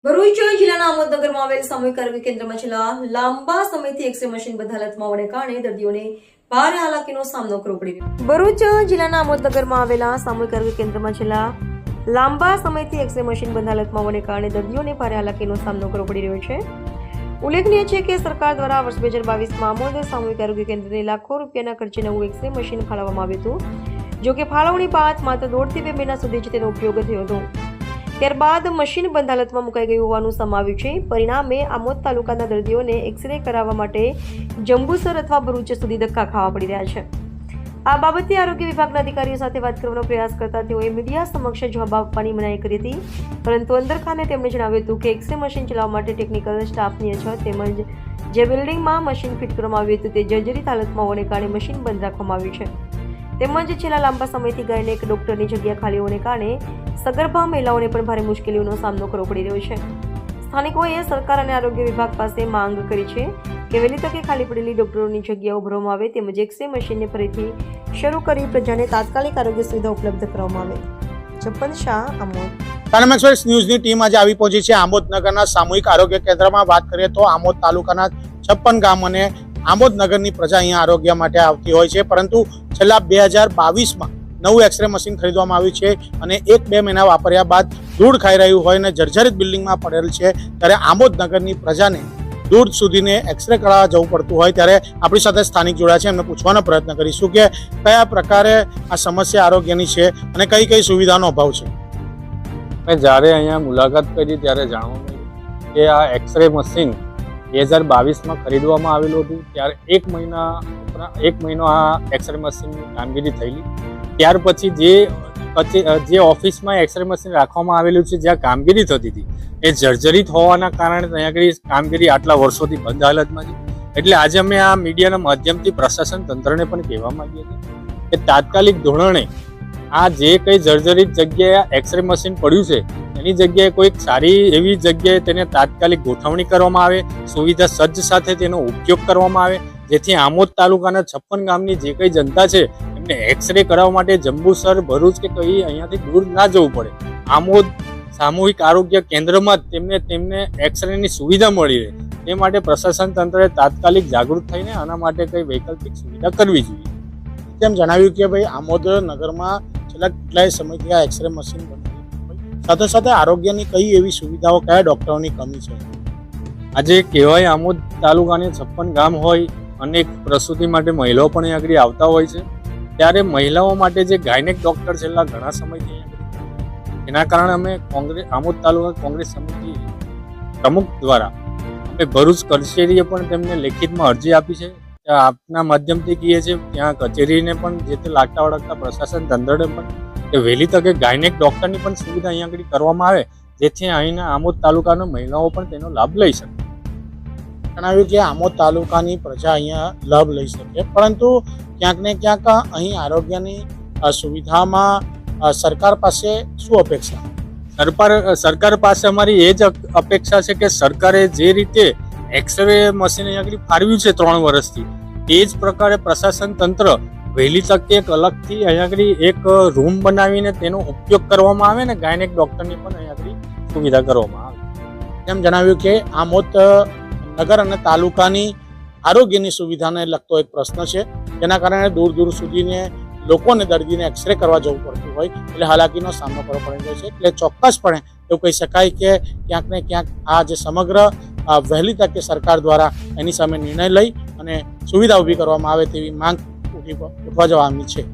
ભરૂચ જિલ્લાના આમોદનગરમાં આવેલ સામૂહિક આરોગ્ય કેન્દ્રમાં છેલ્લા લાંબા સમયથી એક્સરે મશીન બંધ હાલતમાં હોવાને કારણે દર્દીઓને ભારે હાલાકીનો સામનો કરવો પડી રહ્યો. ભરૂચ જિલ્લાના આમોદનગરમાં આવેલા સામૂહિક આરોગ્ય કેન્દ્રમાં છેલ્લા લાંબા સમયથી એક્સરે મશીન બંધ હાલતમાં હોવાને કારણે દર્દીઓને ભારે હાલાકીનો સામનો કરવો પડી રહ્યો છે. ઉલ્લેખનીય છે કે સરકાર દ્વારા વર્ષ 2022માં આમોદ સામૂહિક આરોગ્ય કેન્દ્રને લાખો રૂપિયાના ખર્ચે નવું એક્સરે મશીન ફાળવવામાં આવ્યું હતું. જો કે ફાળવણી બાદ માત્ર 1.5 થી 2 મહિના સુધી જ તેનો ઉપયોગ થયો હતો. ત્યારબાદ મશીન બંધ હાલતમાં મુકાઈ ગયું હોવાનું સમાવ્યું છે. પરિણામે આમોદ તાલુકાના દર્દીઓને એક્સરે કરાવવા માટે જંબુસર અથવા ભરૂચ સુધી ધક્કા ખાવા પડી રહ્યા છે. આ બાબતે આરોગ્ય વિભાગના અધિકારીઓ સાથે વાત કરવાનો પ્રયાસ કરતા તેઓએ મીડિયા સમક્ષ જવાબ આપવાની મનાઈ કરી હતી. પરંતુ અંદરખાને તેમણે જણાવ્યું હતું કે એક્સરે મશીન ચલાવવા માટે ટેકનિકલ સ્ટાફની અછત તેમજ જે બિલ્ડિંગમાં મશીન ફિટ કરવામાં આવ્યું હતું તે જર્જરિત હાલતમાં હોવાને કારણે મશીન બંધ રાખવામાં આવ્યું છે. તેમજ છેલ્લા લાંબા સમયથી ગાયનેક ડોક્ટરની જગ્યા ખાલી હોવાને કારણે સગર્ભા મહિલાઓને પણ ભારે મુશ્કેલીઓનો સામનો કરવો પડી રહ્યો છે. સ્થાનિકોએ સરકાર અને આરોગ્ય વિભાગ પાસે માંગ કરી છે કે વહેલી તકે ખાલી પડેલી ડોક્ટરોની જગ્યાઓ ભરવામાં આવે તેમજ એક્સરે મશીનને ફરીથી શરૂ કરી પ્રજાને તાત્કાલિક આરોગ્ય સુવિધા ઉપલબ્ધ કરવામાં આવે. છપ્પન શાહ, આમોદ. ટાઈમ એક્સપ્રેસ ન્યૂઝની ટીમ આજે આવી પહોંચી છે આમોદનગરના સામૂહિક આરોગ્ય કેન્દ્રમાં. વાત કરીએ તો આમોદ તાલુકાના 56 ગામ અને આમોદનગરની પ્રજા અહીંયા આરોગ્ય માટે આવતી હોય છે, પરંતુ છેલ્લા 2022માં નવું એક્સરે મશીન ખરીદવામાં આવ્યું છે અને 1-2 મહિના વાપર્યા બાદ ધૂળ ખાઈ રહ્યું હોય અને જર્જરિત બિલ્ડિંગમાં પડેલ છે. ત્યારે આમોદનગરની પ્રજાને દૂર સુધીને એક્સરે કરાવવા જવું પડતું હોય ત્યારે આપણી સાથે સ્થાનિક જોડાયા છે, એમને પૂછવાનો પ્રયત્ન કરીશું કે કયા પ્રકારે આ સમસ્યા આરોગ્યની છે અને કઈ કઈ સુવિધાનો અભાવ છે. મેં જ્યારે અહીંયા મુલાકાત કરી ત્યારે જાણવા મળ્યું કે આ એક્સરે મશીન 2022માં ખરીદવામાં આવેલું હતું. ત્યારે 1 મહિનો આ એક્સરે મશીનની કામગીરી થયેલી. ત્યાર પછી જે ઓફિસમાં એક્સરે મશીન રાખવામાં આવેલું છે, જ્યાં કામગીરી થતી હતી, એ જર્જરિત હોવાના કારણે ત્યાં કામગીરી આટલા વર્ષોથી બંધ હાલતમાં છે. એટલે આજે અમે આ મીડિયાના માધ્યમથી પ્રશાસન તંત્રને પણ કહેવા માંગીએ છીએ કે તાત્કાલિક ધોરણે આ જે કંઈ જર્જરિત જગ્યાએ એક્સરે મશીન પડ્યું છે એની જગ્યાએ કોઈક સારી એવી જગ્યાએ તેને તાત્કાલિક ગોઠવણી કરવામાં આવે, સુવિધા સજ્જ સાથે તેનો ઉપયોગ કરવામાં આવે, જેથી આમોદ તાલુકાના 56 ગામની જે કંઈ જનતા છે એમને એક્સરે કરાવવા માટે જંબુસર, ભરૂચ કે કંઈ અહીંયાથી દૂર ના જવું પડે. આમોદ સામૂહિક આરોગ્ય કેન્દ્રમાં તેમને એક્સરેની સુવિધા મળી રહે તે માટે પ્રશાસન તંત્રએ તાત્કાલિક જાગૃત થઈને આના માટે કંઈ વૈકલ્પિક સુવિધા કરવી જોઈએ. તેમ જણાવ્યું કે ભાઈ આમોદ નગરમાં છેલ્લા કેટલાય સમયથી આ એક્સરે મશીન બની સાથે સાથે આરોગ્યની કઈ એવી સુવિધાઓ, કયા ડોક્ટરોની કમી છે. આજે કહેવાય આમોદ તાલુકાને 56 ગામ હોય, અનેક પ્રસૂતિ માટે મહિલાઓ પણ અહીં આગળ આવતા હોય છે. ત્યારે મહિલાઓ માટે જે ગાયનેક ડોક્ટર છેલ્લા ઘણા સમયથી એના કારણે અમે આમોદ તાલુકા કોંગ્રેસ સમિતિ પ્રમુખ દ્વારા અમે ભરૂચ કચેરીએ પણ તેમને લેખિતમાં અરજી આપી છે. આપના માધ્યમથી કહીએ છીએ ત્યાં કચેરીને પણ જે તે લાગતા વળગતા પ્રશાસન તંત્રને પણ કે વહેલી તકે ગાયનેક ડોક્ટરની પણ સુવિધા અહીંયા આગળ કરવામાં આવે, જેથી અહીંના આમોદ તાલુકાના મહિલાઓ પણ તેનો લાભ લઈ શકે. જણાવ્યું કે આમોદ તાલુકાની પ્રજા અહીંયા લાભ લઈ શકે, પરંતુ ક્યાંક ને ક્યાંક અહીં આરોગ્યની સુવિધામાં સરકાર પાસે શું અપેક્ષા? સરકાર પાસે અમારી એ જ અપેક્ષા છે કે સરકારે જે રીતે એક્સરે મશીન અહીંયા આગળ ફાળવ્યું છે 3 વર્ષથી, એ જ પ્રકારે પ્રશાસન તંત્ર વહેલી તકે એક અલગથી અહીંયા આગળ એક રૂમ બનાવીને તેનો ઉપયોગ કરવામાં આવે ને ગાયનેક ડોક્ટરની પણ અહીંયા આગળ સુવિધા કરવામાં આવે. એમ જણાવ્યું કે આમોદ નગર અને તાલુકાની આરોગ્યની સુવિધાને લગતો એક પ્રશ્ન છે, જેના કારણે દૂર દૂર સુધીને લોકોને દર્દીને એક્સરે કરવા જવું પડતું હોય એટલે હાલાકીનો સામનો કરવો પડી રહ્યો છે. એટલે ચોક્કસપણે એવું કહી શકાય કે ક્યાંક ને ક્યાંક આ જે સમગ્ર વહેલી તકે સરકાર દ્વારા એની સામે નિર્ણય લઈ અને સુવિધા ઊભી કરવામાં આવે તેવી માંગ ઉઠવા જવાની છે.